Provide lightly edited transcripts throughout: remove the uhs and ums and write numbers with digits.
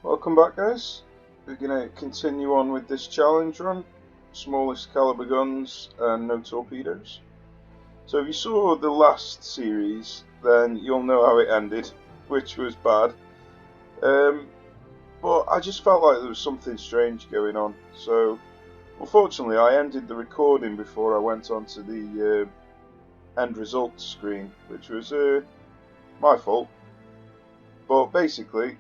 Welcome back, guys. We're going to continue on with this challenge run. Smallest caliber guns and no torpedoes. So if you saw the last series, then you'll know how it ended, which was bad. But I just felt like there was something strange going on. So unfortunately I ended the recording before I went on to the end results screen, which was my fault. But basically,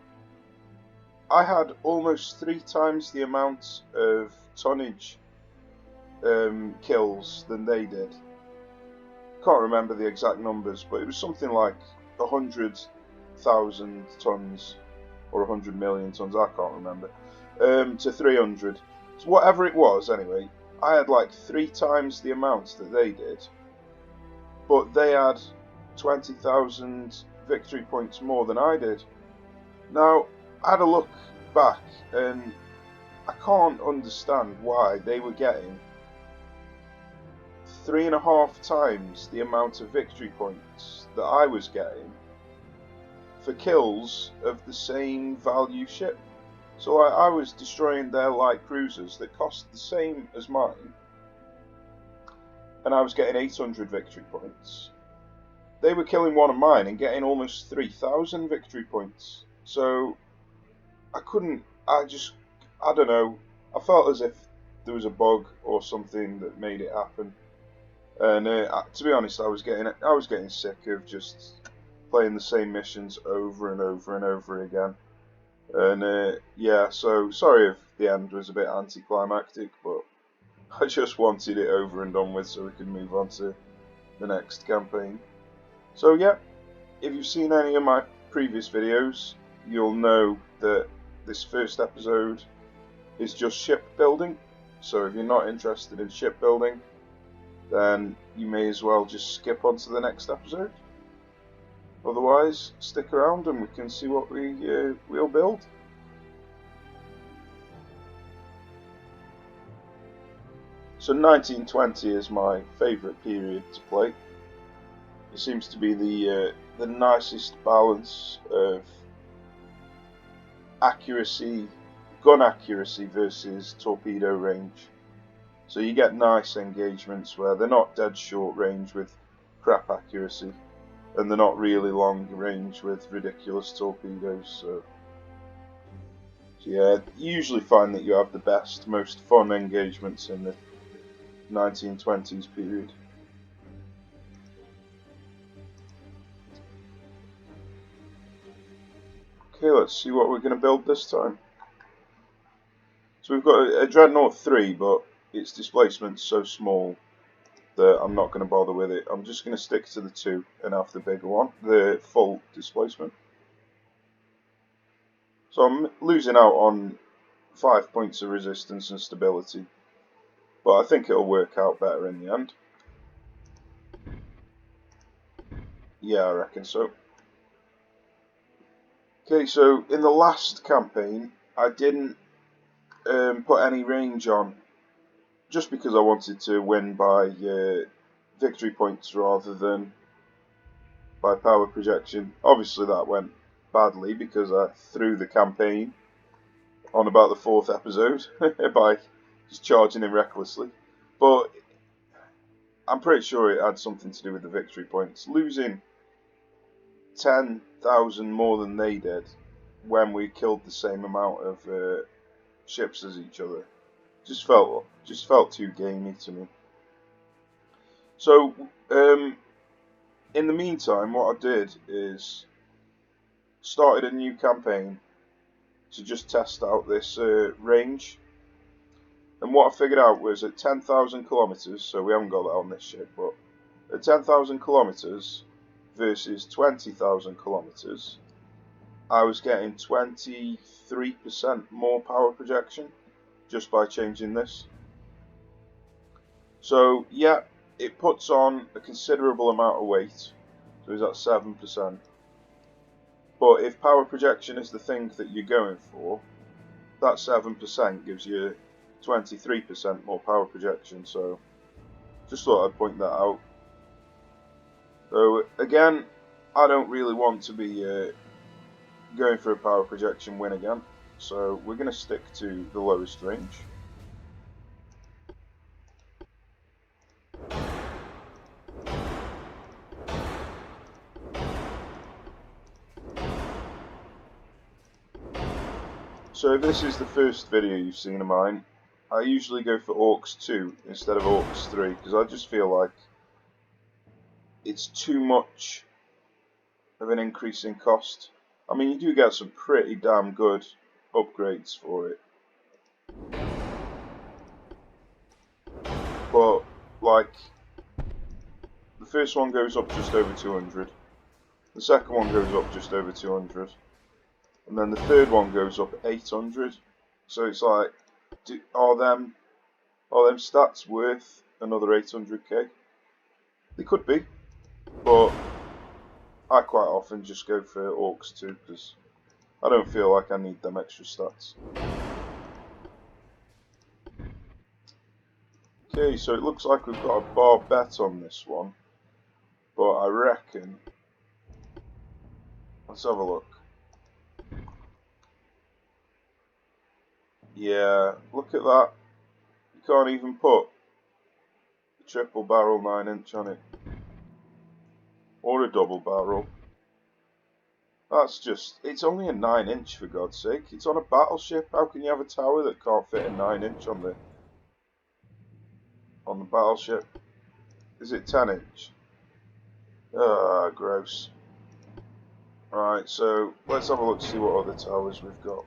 I had almost 3 times the amount of tonnage kills than they did. Can't remember the exact numbers, but it was something like 100,000 tons or 100 million tons, I can't remember, to 300. So whatever it was, anyway, I had like 3 times the amount that they did, but they had 20,000 victory points more than I did. Now, I had a look back and I can't understand why they were getting 3.5 times the amount of victory points that I was getting for kills of the same value ship. So I was destroying their light cruisers that cost the same as mine, and I was getting 800 victory points. They were killing one of mine and getting almost 3,000 victory points. So I don't know, I felt as if there was a bug or something that made it happen. And to be honest, I was getting sick of just playing the same missions over and over and over again. And yeah, so sorry if the end was a bit anticlimactic, but I just wanted it over and done with so we could move on to the next campaign. So yeah, if you've seen any of my previous videos, you'll know that this first episode is just ship building. So if you're not interested in ship building, then you may as well just skip on to the next episode. Otherwise, stick around and we can see what we'll build. So 1920 is my favourite period to play. It seems to be the nicest balance of accuracy, gun accuracy versus torpedo range. So you get nice engagements where they're not dead short range with crap accuracy, and they're not really long range with ridiculous torpedoes. So yeah, you usually find that you have the best, most fun engagements in the 1920s period. Okay, let's see what we're going to build this time. So we've got a Dreadnought 3, but its displacement's so small that I'm not going to bother with it. I'm just going to stick to the 2 and have the bigger one, the full displacement. So I'm losing out on 5 points of resistance and stability, but I think it'll work out better in the end. Yeah, I reckon so. Okay, so in the last campaign, I didn't put any range on, just because I wanted to win by victory points rather than by power projection. Obviously that went badly because I threw the campaign on about the 4th episode by just charging him recklessly. But I'm pretty sure it had something to do with the victory points. Losing 10,000 more than they did when we killed the same amount of ships as each other just felt too gamey to me. So in the meantime, what I did is started a new campaign to just test out this range. And what I figured out was at 10,000 kilometers, so we haven't got that on this ship, but at 10,000 kilometers versus 20,000 kilometers, I was getting 23% more power projection just by changing this. So yeah, it puts on a considerable amount of weight, so is that 7%. But if power projection is the thing that you're going for, that 7% gives you 23% more power projection, so just thought I'd point that out. So again, I don't really want to be going for a power projection win again. so we're going to stick to the lowest range. So if this is the first video you've seen of mine, I usually go for Orcs 2 instead of Orcs 3 because I just feel like it's too much of an increase in cost. I mean, you do get some pretty damn good upgrades for it, but like the first one goes up just over 200, the second one goes up just over 200, and then the third one goes up 800. So it's like, are them stats worth another 800k? They could be, but I quite often just go for Orcs 2 because I don't feel like I need them extra stats. Okay, so it looks like we've got a bar bet on this one, but I reckon, let's have a look. Yeah, look at that. You can't even put a triple barrel 9-inch on it, or a double barrel. That's just, it's only a 9-inch for God's sake. It's on a battleship. How can you have a tower that can't fit a 9-inch on the battleship? Is it 10-inch? Ah, gross. Right, so let's have a look to see what other towers we've got.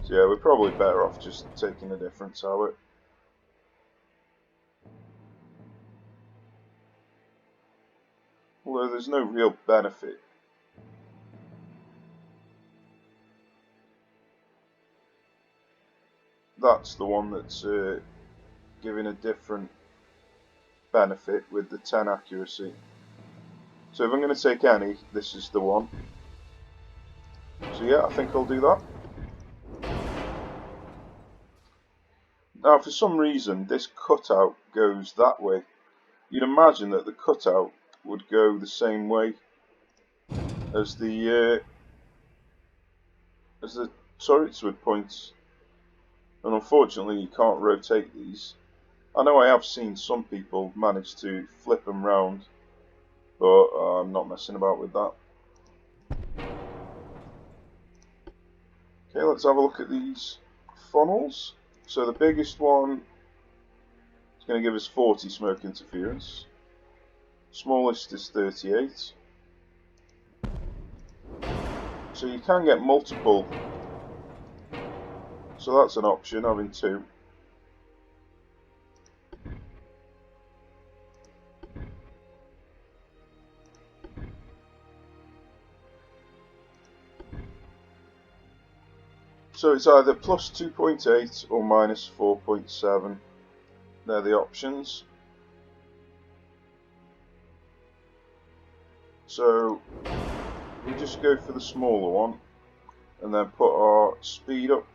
So yeah, we're probably better off just taking a different tower. Although there's no real benefit. That's the one that's giving a different benefit with the 10 accuracy. So if I'm going to take any, this is the one. So yeah, I think I'll do that. Now for some reason this cutout goes that way. You'd imagine that the cutout would go the same way as the turrets would point. And unfortunately you can't rotate these. I know I have seen some people manage to flip them round, but I'm not messing about with that. Okay, let's have a look at these funnels. So the biggest one is going to give us 40 smoke interference. Smallest is 38. So you can get multiple. So that's an option, having two. So it's either plus 2.8 or minus 4.7. They're the options. So we just go for the smaller one and then put our speed up.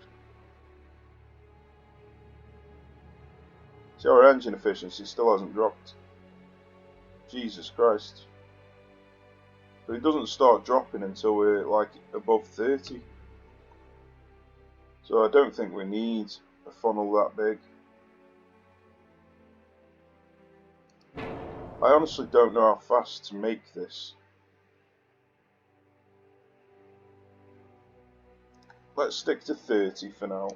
See, our engine efficiency still hasn't dropped. Jesus Christ. But it doesn't start dropping until we're like above 30. So I don't think we need a funnel that big. I honestly don't know how fast to make this. Let's stick to 30 for now.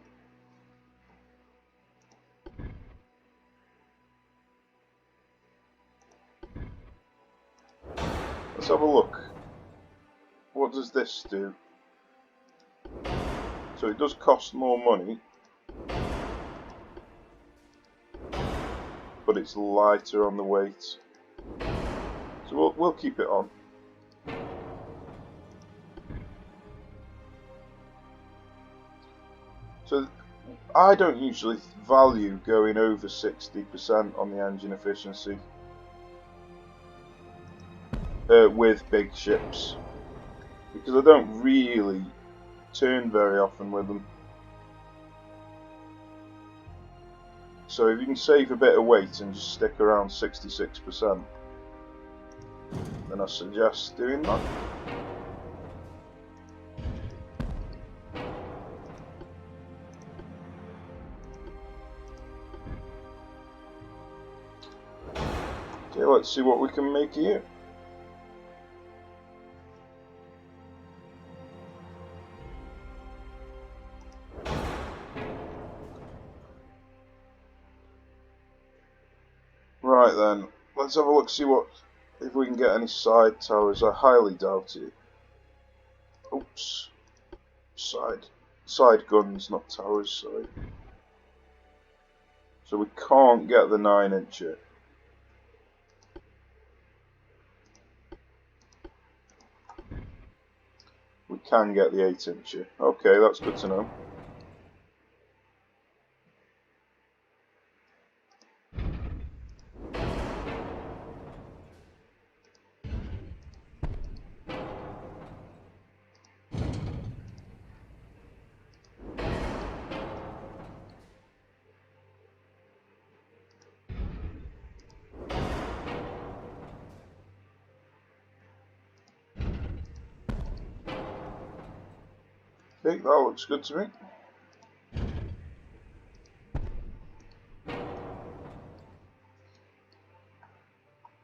Let's have a look. What does this do? So it does cost more money, but it's lighter on the weight. So we'll keep it on. So I don't usually value going over 60% on the engine efficiency with big ships, because I don't really turn very often with them. So if you can save a bit of weight and just stick around 66%, then I suggest doing that. Okay, let's see what we can make here. Right then, let's have a look, see what if we can get any side towers. I highly doubt it. Oops. Side guns, not towers, sorry. So we can't get the 9-incher. We can get the 8-incher. Okay, that's good to know. Okay, that looks good to me.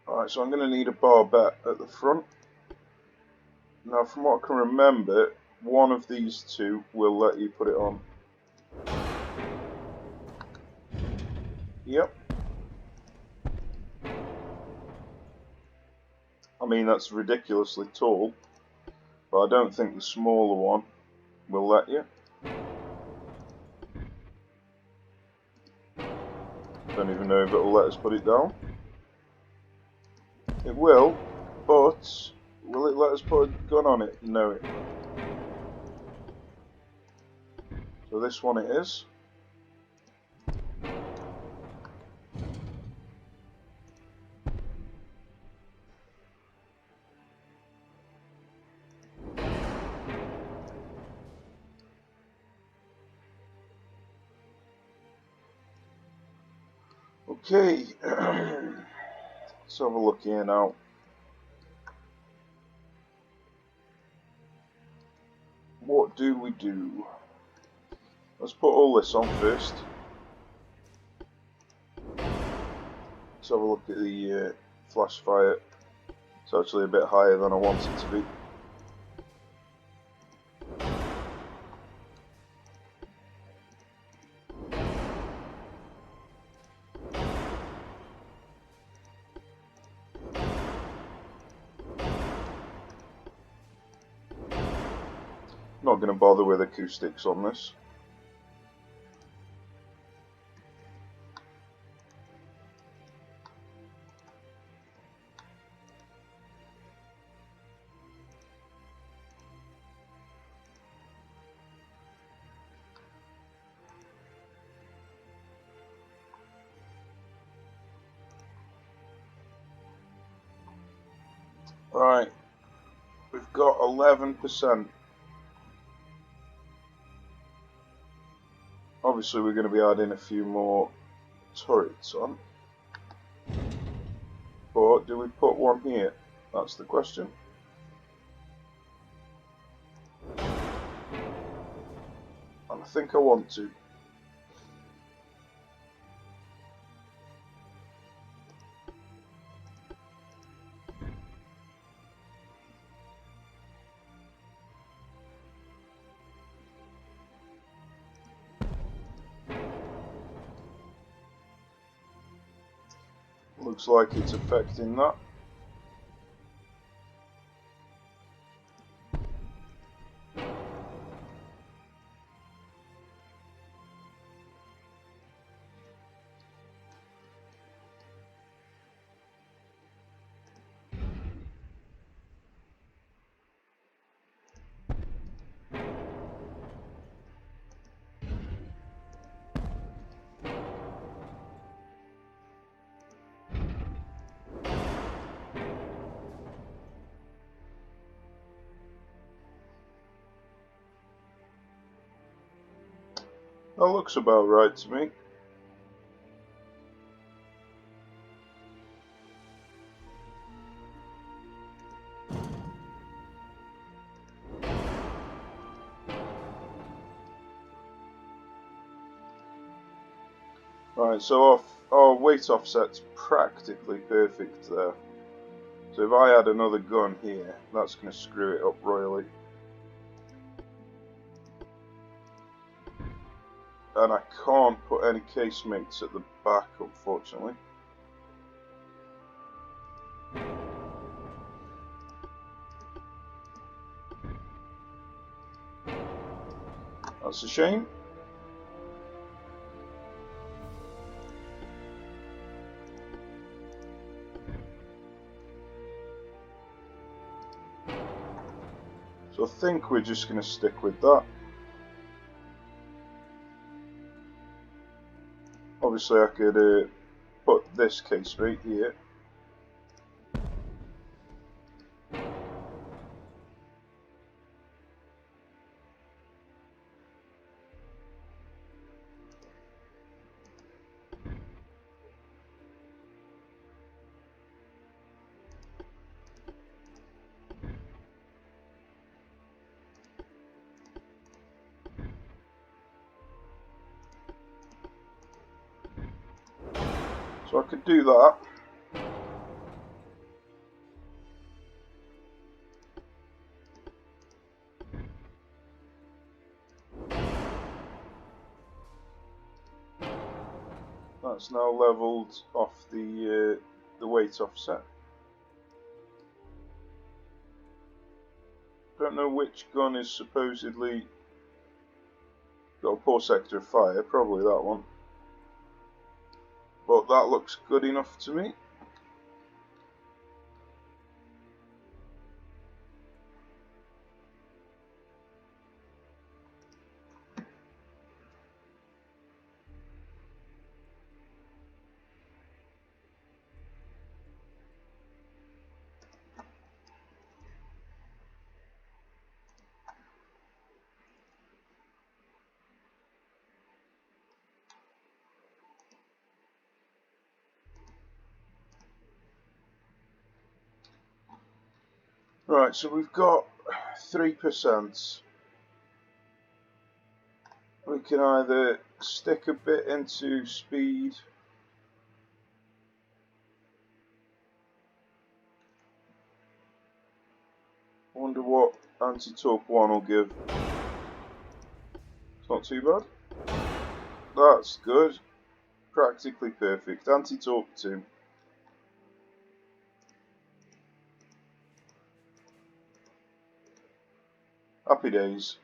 Alright, so I'm going to need a barbette at the front. Now, from what I can remember, one of these two will let you put it on. Yep. I mean, that's ridiculously tall, but I don't think the smaller one will let you. Don't even know if it'll let us put it down. It will, but will it let us put a gun on it? No, it won't. So this one it is. Okay, let's have a look here now. What do we do? Let's put all this on first. Let's have a look at the flash fire. It's actually a bit higher than I want it to be. Not going to bother with acoustics on this. Right, we've got 11%. Obviously we're going to be adding a few more turrets on. But do we put one here? That's the question. And I think I want to. Looks like it's affecting that. That looks about right to me. Right, so Oh, weight offset's practically perfect there. So if I add another gun here, that's going to screw it up royally. And I can't put any casemates at the back, unfortunately. That's a shame. So I think we're just going to stick with that. Obviously I could put this casemate here. So I could do that. That's now levelled off the weight offset. Don't know which gun is supposedly got a poor sector of fire, probably that one. But that looks good enough to me. Right, so we've got 3%. We can either stick a bit into speed, wonder what anti-torp 1 will give. It's not too bad. That's good. Practically perfect. Anti-torp 2. Happy days.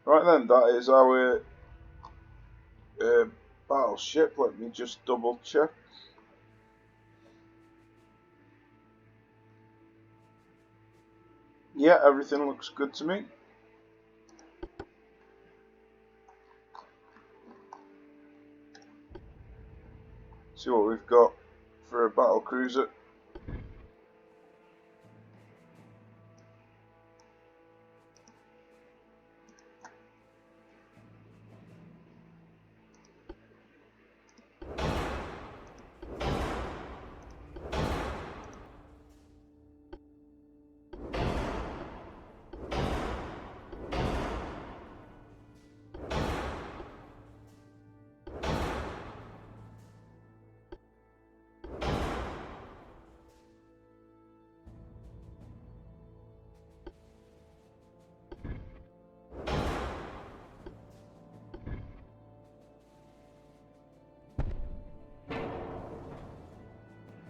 Right then, that is our battleship. Let me just double check. Yeah, everything looks good to me. See what we've got for a battle cruiser.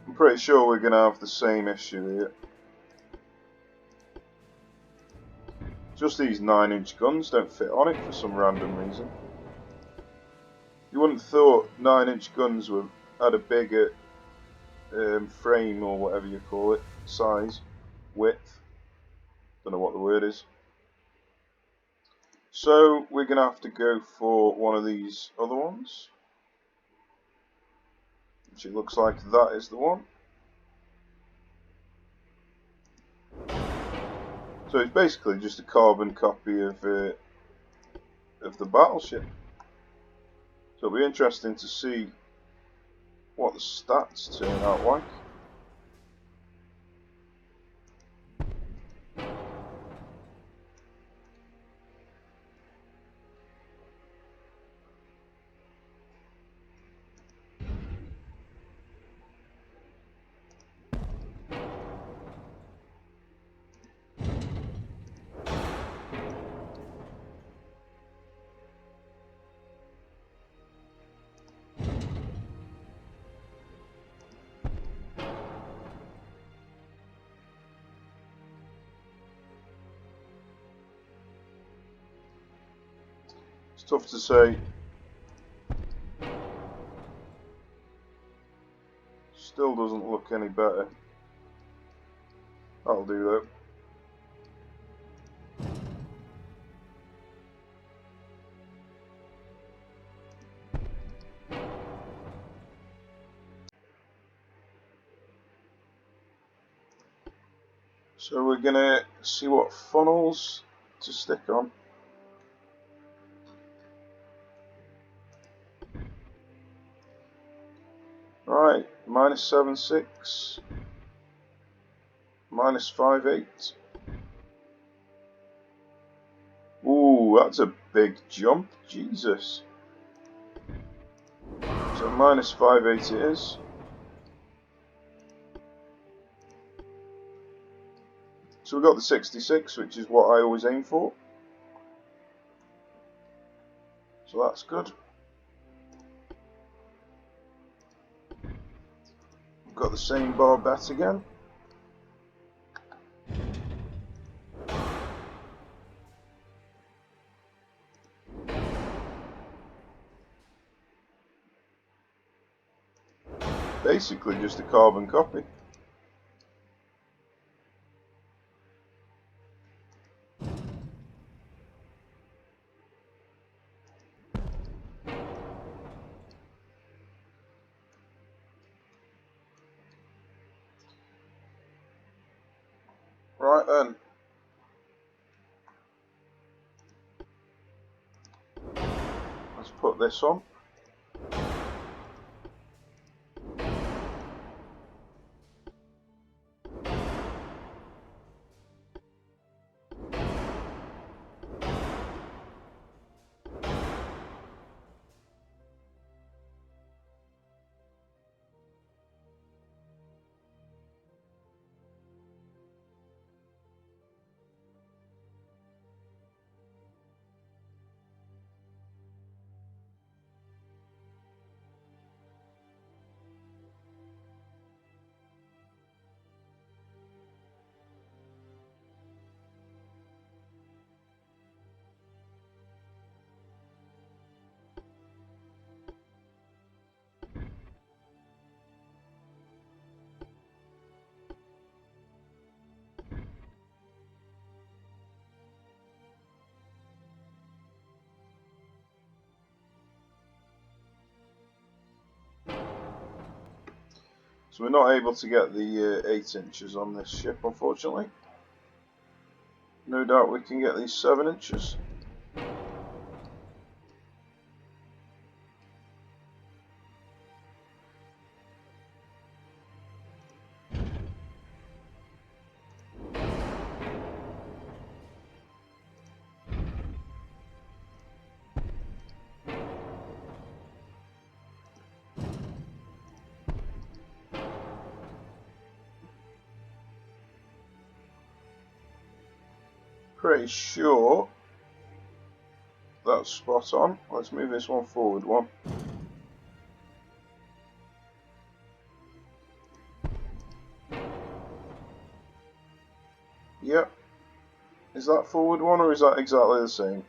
I'm pretty sure we're going to have the same issue here. Just these 9-inch guns don't fit on it for some random reason. You wouldn't have thought 9-inch guns had a bigger frame or whatever you call it, size, width. Don't know what the word is. So we're going to have to go for one of these other ones. Which it looks like that is the one. So it's basically just a carbon copy of the battleship. So it'll be interesting to see what the stats turn out like. Tough to say. Still doesn't look any better. That'll do though. So we're gonna see what funnels to stick on. Right, -7.6, -5.8. Ooh, that's a big jump, Jesus. So -5.8 it is. So we got the 66, which is what I always aim for. So that's good. We've got the same bar bet again. Basically just a carbon copy. Right then. Let's put this on. So we're not able to get the 8 inches on this ship, unfortunately. No doubt we can get these 7 inches. Pretty sure that's spot on. Let's move this one forward one. Yep. Is that forward one or is that exactly the same?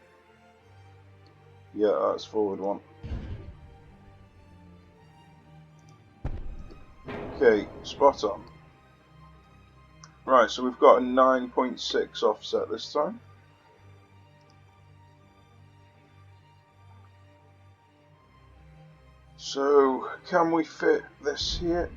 Yeah, that's forward one. Okay, spot on. Right, so we've got a 9.6 offset this time. So, can we fit this here?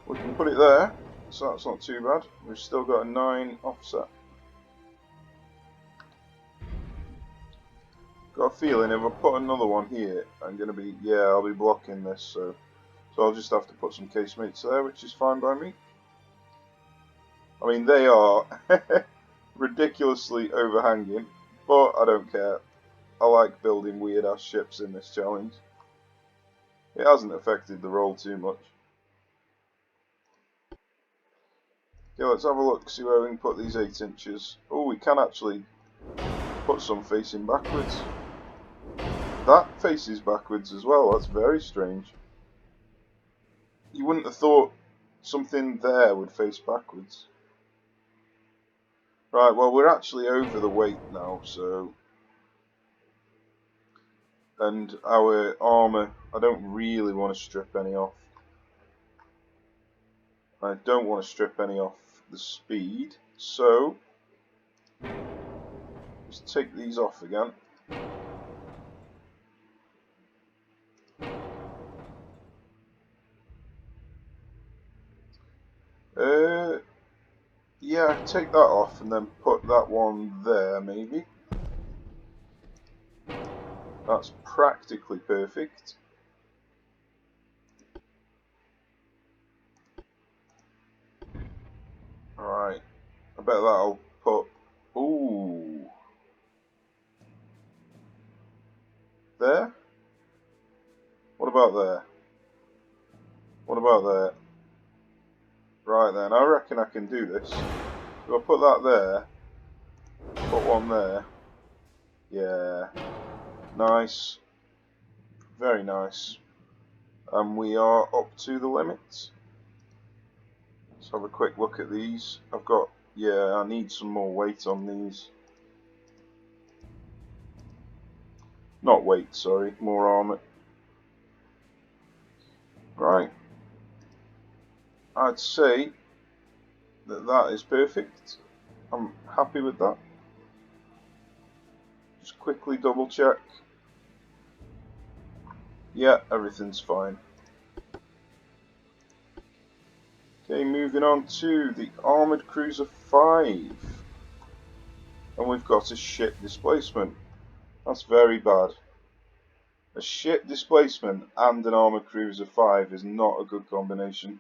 We can put it there, so that's not too bad. We've still got a 9 offset. Got a feeling if I put another one here, I'm going to be, yeah, I'll be blocking this, so I'll just have to put some casemates there, which is fine by me. I mean, they are ridiculously overhanging, but I don't care. I like building weird-ass ships in this challenge. It hasn't affected the roll too much. Okay, let's have a look, see where we can put these 8 inches. Oh, we can actually put some facing backwards. that faces backwards as well. That's very strange. You wouldn't have thought something there would face backwards. Right, well, we're actually over the weight now, so... And our armour, I don't really want to strip any off. I don't want to strip any off the speed, so... Let's take these off again. Yeah, take that off and then put that one there, maybe. That's practically perfect. Alright, I bet that'll put... Ooh. There? What about there? What about there? Right then, I reckon I can do this. Do I put that there? Put one there? Yeah. Nice. Very nice. And we are up to the limit. Let's have a quick look at these. I've got... Yeah, I need some more weight on these. Not weight, sorry. More armour. Right. I'd say that that is perfect. I'm happy with that. Just quickly double check. Yeah, everything's fine. Okay, moving on to the Armoured Cruiser 5. And we've got a shit displacement. That's very bad. A shit displacement and an Armoured Cruiser 5 is not a good combination.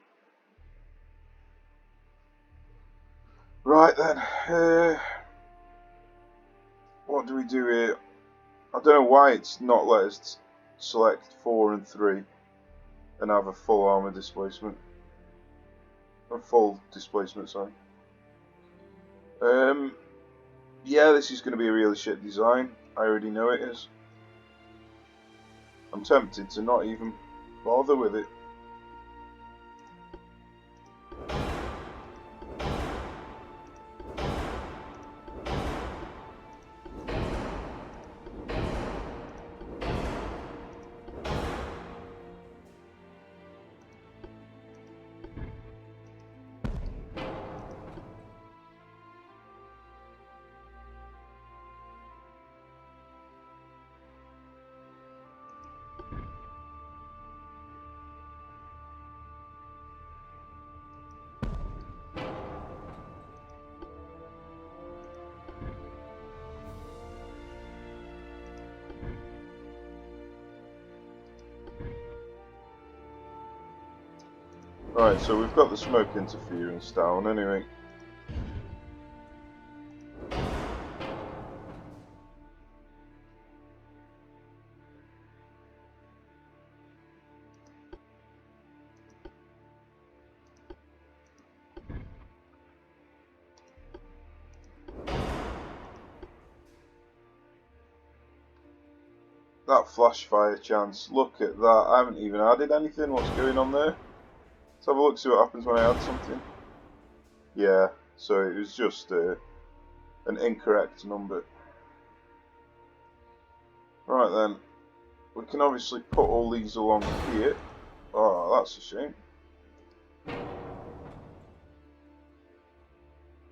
Right then, what do we do here? I don't know why it's not let us select 4 and 3 and have a full armour displacement. A full displacement, sorry. Yeah, this is going to be a really shit design. I already know it is. I'm tempted to not even bother with it. Right, so we've got the smoke interference down anyway. That flash fire chance, look at that. I haven't even added anything. What's going on there? Let's have a look, see what happens when I add something. Yeah, so it was just an incorrect number. Right then, we can obviously put all these along here. Oh, that's a shame.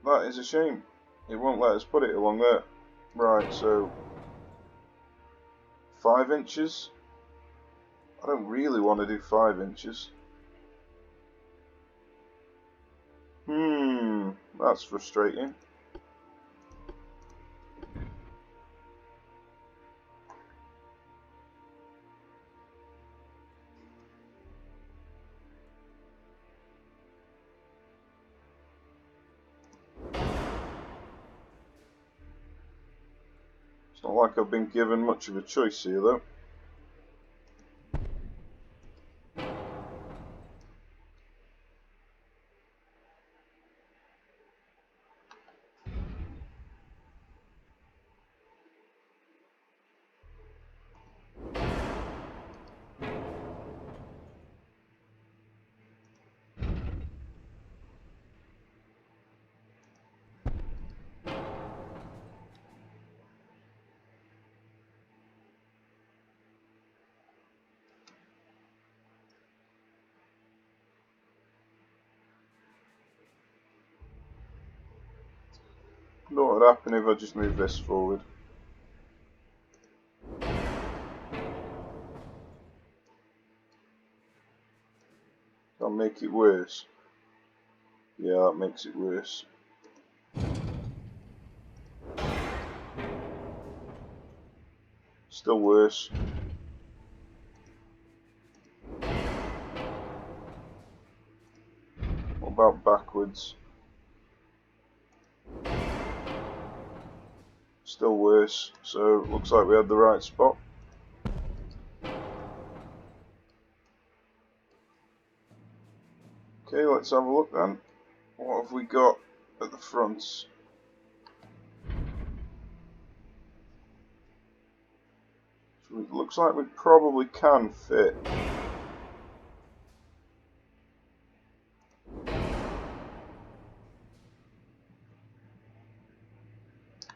That is a shame. It won't let us put it along there. Right, so 5 inches. I don't really want to do 5 inches. That's frustrating. It's not like I've been given much of a choice here though. know what would happen if I just move this forward. That'll make it worse. Yeah, that makes it worse. Still worse. What about backwards? Still worse. So looks like we had the right spot. Okay, let's have a look then. What have we got at the front? So it looks like we probably can fit.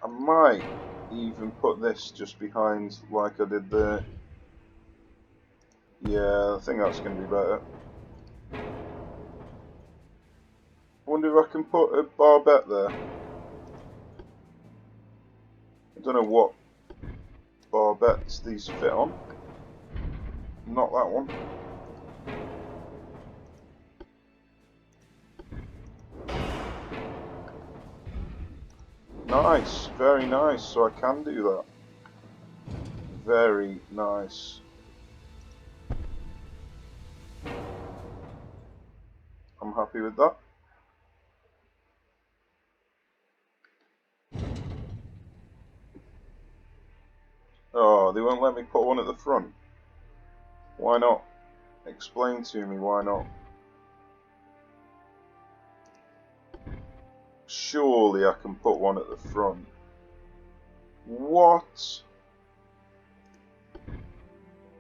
I might even put this just behind like I did there. Yeah, I think that's going to be better. I wonder if I can put a barbette there. I don't know what barbettes these fit on. Not that one. Nice, very nice, so I can do that. Very nice. I'm happy with that. Oh, they won't let me put one at the front. Why not? Explain to me why not. Surely I can put one at the front. What?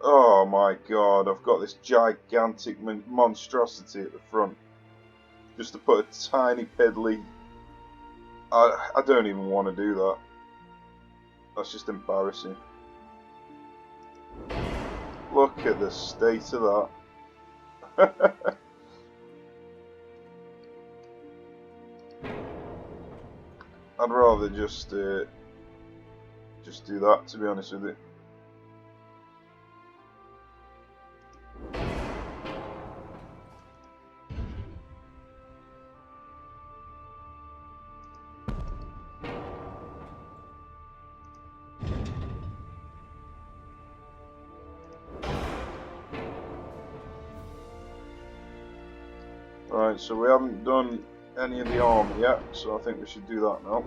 Oh my god, I've got this gigantic monstrosity at the front. Just to put a tiny piddly... I don't even want to do that. That's just embarrassing. Look at the state of that. I'd rather just do that, to be honest with you. Right, so we haven't done any of the armor yet, so I think we should do that now.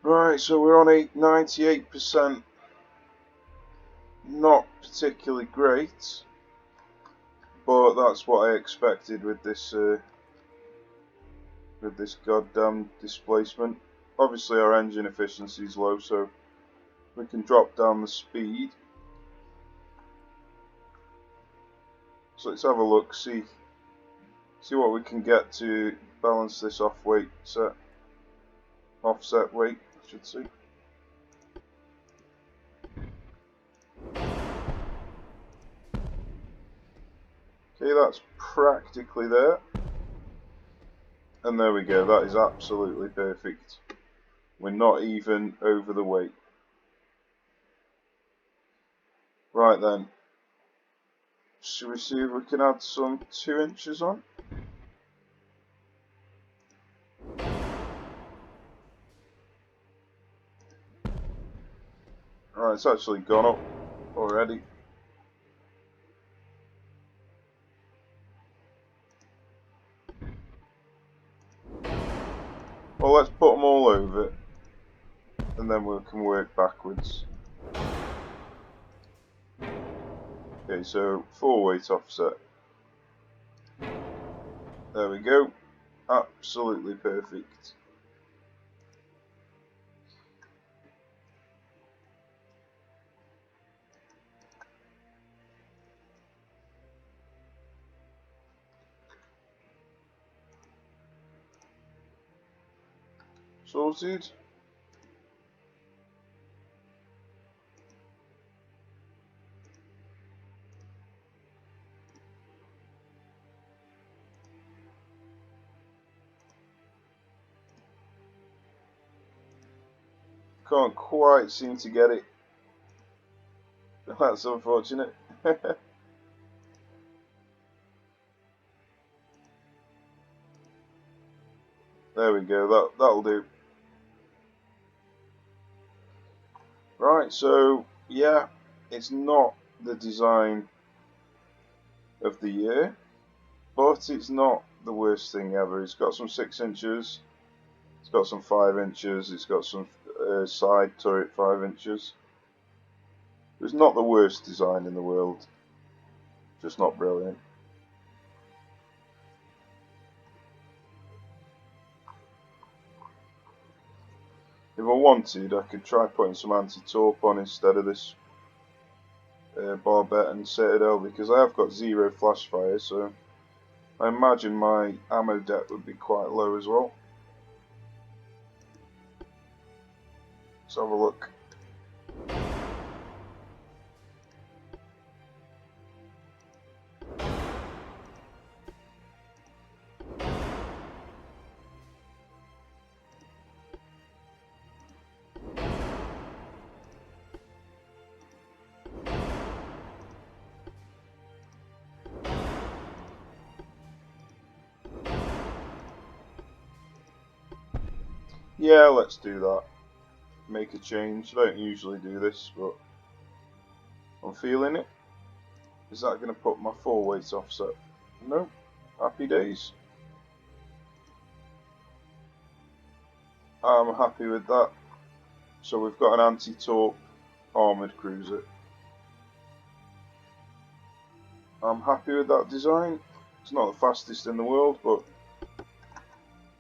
Right, so we're on a 98%. Not particularly great, but that's what I expected with this goddamn displacement. Obviously our engine efficiency is low, so we can drop down the speed. So let's have a look, see what we can get to balance this offset weight, I should say. Okay, that's practically there. And there we go, that is absolutely perfect. We're not even over the weight. Right then, should we see if we can add some 2 inches on? Right, it's actually gone up already. Well, let's put them all over, and then we can work backwards. Okay, so 4 weight offset. There we go. Absolutely perfect. Sorted. Can't quite seem to get it. That's unfortunate. There we go, that'll do. Right, so yeah, it's not the design of the year, but it's not the worst thing ever. It's got some 6 inches, it's got some 5 inches, it's got some side turret 5 inches. It's not the worst design in the world, just not brilliant. If I wanted, I could try putting some anti-torp on instead of this barbette and citadel, because I have got 0 flash fire, so I imagine my ammo depth would be quite low as well. Let's have a look. Yeah, let's do that. Make a change. I don't usually do this, but I'm feeling it. Is that going to put my 4 weight offset? No. Happy days. I'm happy with that. So we've got an anti-torp armoured cruiser. I'm happy with that design. It's not the fastest in the world, but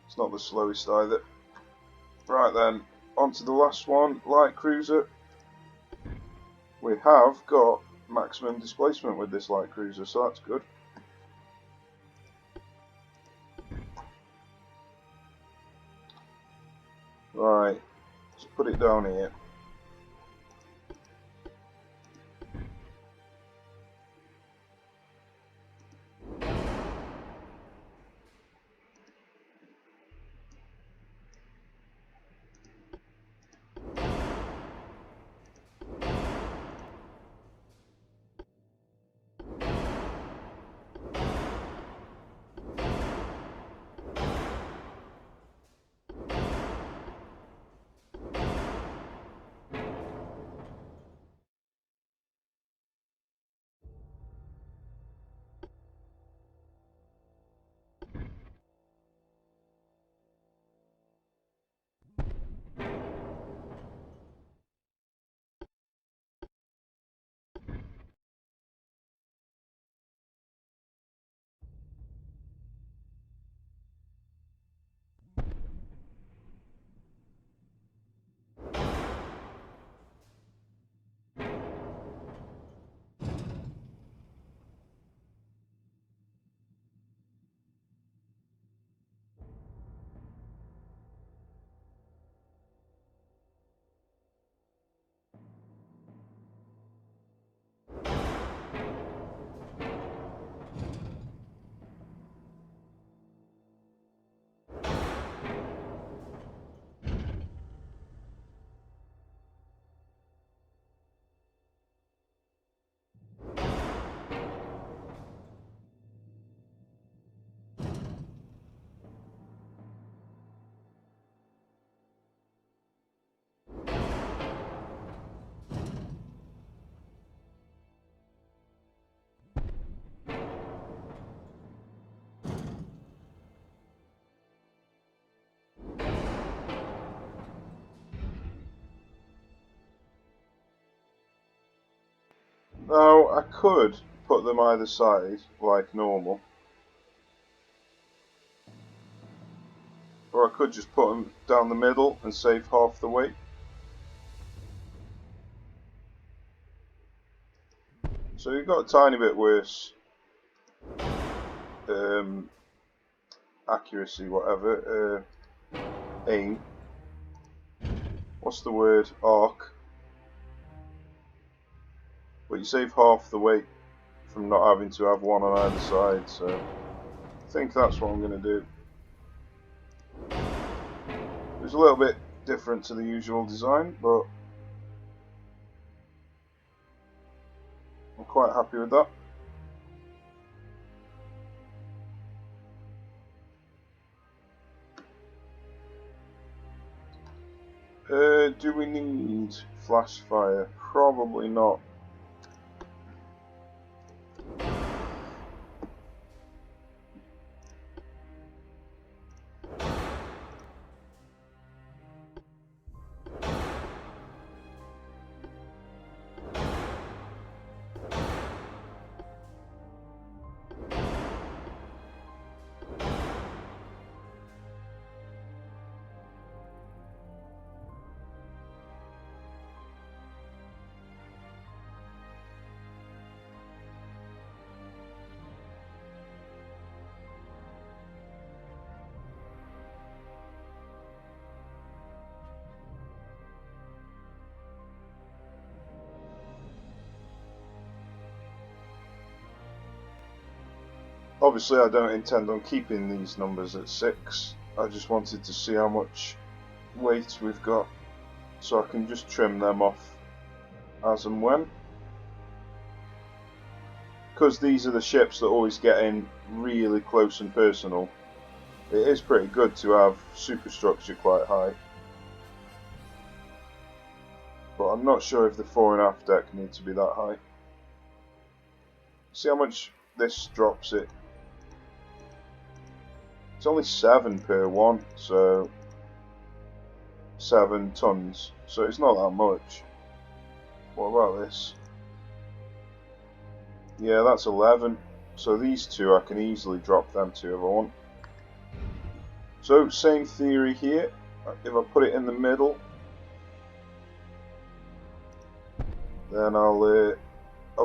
it's not the slowest either. Right then, on to the last one, light cruiser. We have got maximum displacement with this light cruiser, so that's good. Right, let's put it down here. Now, I could put them either side, like normal. Or I could just put them down the middle and save half the weight. So you've got a tiny bit worse accuracy, whatever, aim. What's the word? Arc. But you save half the weight from not having to have one on either side, so I think that's what I'm going to do. It's a little bit different to the usual design, but I'm quite happy with that. Do we need flash fire? Probably not. Obviously I don't intend on keeping these numbers at 6, I just wanted to see how much weight we've got, so I can just trim them off as and when. Because these are the ships that always get in really close and personal, it is pretty good to have superstructure quite high. But I'm not sure if the fore and aft deck need to be that high. See how much this drops it. It's only 7 per one, so 7 tons, so it's not that much. What about this? Yeah, that's 11, so these two I can easily drop them to if I want. So same theory here, if I put it in the middle, then I'll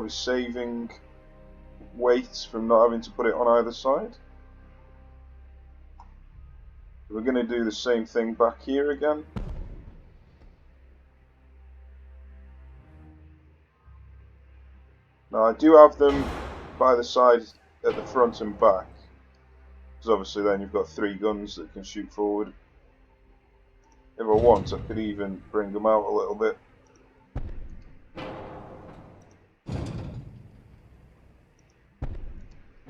be saving weight from not having to put it on either side. We're going to do the same thing back here again. Now I do have them by the side at the front and back, because obviously then you've got 3 guns that can shoot forward. If I want, I could even bring them out a little bit.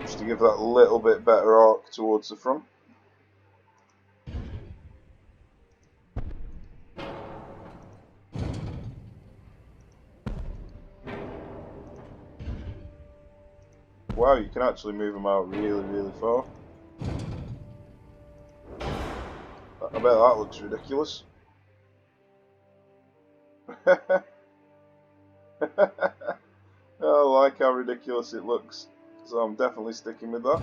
Just to give that little bit better arc towards the front. Wow, you can actually move them out really, really far. I bet that looks ridiculous. I like how ridiculous it looks, so I'm definitely sticking with that.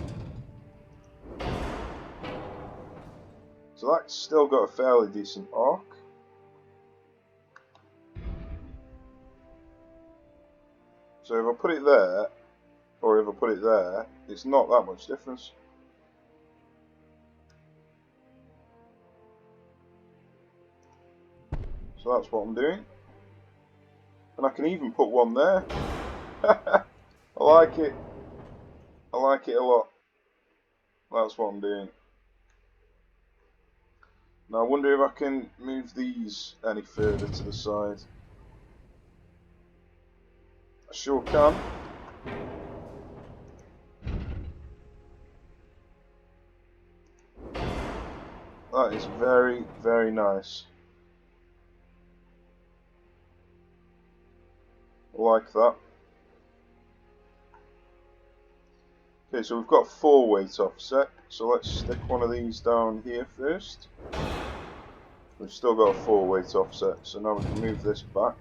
So that's still got a fairly decent arc. So if I put it there, or if I put it there, it's not that much difference. So that's what I'm doing. And I can even put one there. I like it. I like it a lot. That's what I'm doing. Now I wonder if I can move these any further to the side. I sure can. That is very, very nice. I like that. Okay, so we've got 4 weight offset, so let's stick one of these down here first. We've still got a 4 weight offset, so now we can move this back.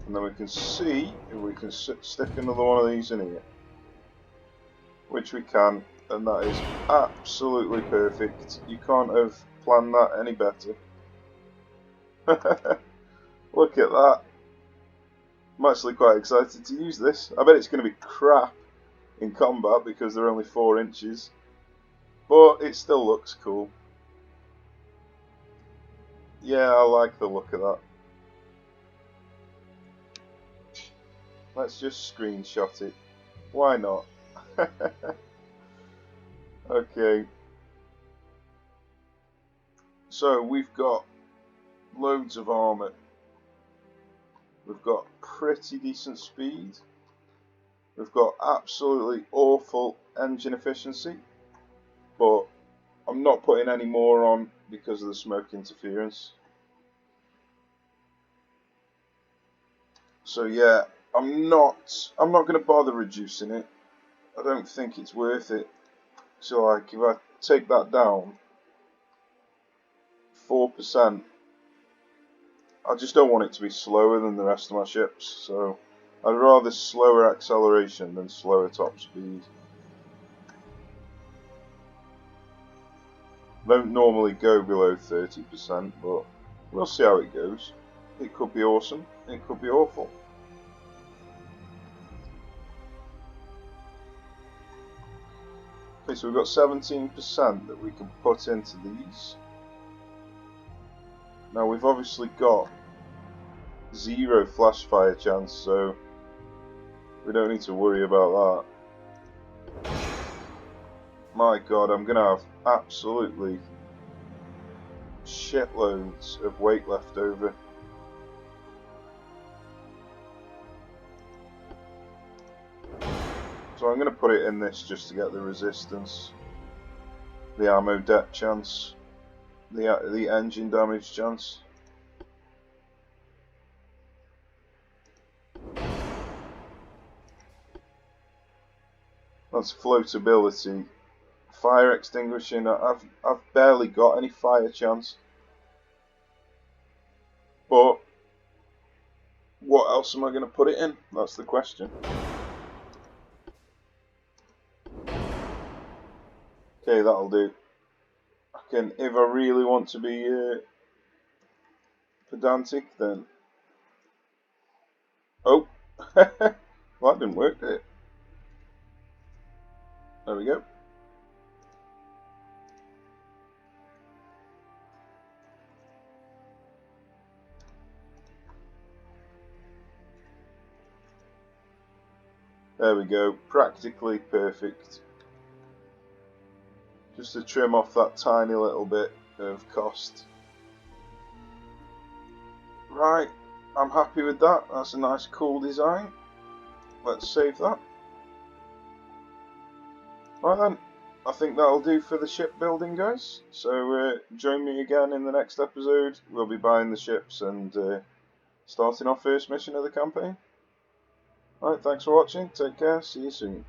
And then we can see if we can stick another one of these in here. Which we can, and that is absolutely perfect. You can't have planned that any better. Look at that. I'm actually quite excited to use this. I bet it's going to be crap in combat because they're only 4 inches. But it still looks cool. Yeah, I like the look of that. Let's just screenshot it. Why not? Okay. So we've got loads of armour. We've got pretty decent speed. We've got absolutely awful engine efficiency. But I'm not putting any more on because of the smoke interference. So yeah, I'm not going to bother reducing it. I don't think it's worth it. So like if I take that down 4%, I just don't want it to be slower than the rest of my ships. So I'd rather slower acceleration than slower top speed. Don't normally go below 30%, but we'll see how it goes. It could be awesome, it could be awful. Okay, so we've got 17% that we can put into these. Now we've obviously got 0 flash fire chance, so we don't need to worry about that. My god, I'm going to have absolutely shitloads of weight left over. So I'm going to put it in this just to get the resistance, the ammo deck chance, the engine damage chance. That's floatability. Fire extinguishing, I've barely got any fire chance. But what else am I going to put it in? That's the question. Okay, that'll do. I can, if I really want to be pedantic, then. Oh, well, that didn't work, did it? There we go. There we go. Practically perfect. Just to trim off that tiny little bit of cost. Right, I'm happy with that. That's a nice cool design. Let's save that. Right then, I think that'll do for the shipbuilding, guys. So join me again in the next episode. We'll be buying the ships and starting our first mission of the campaign. Right, thanks for watching. Take care. See you soon.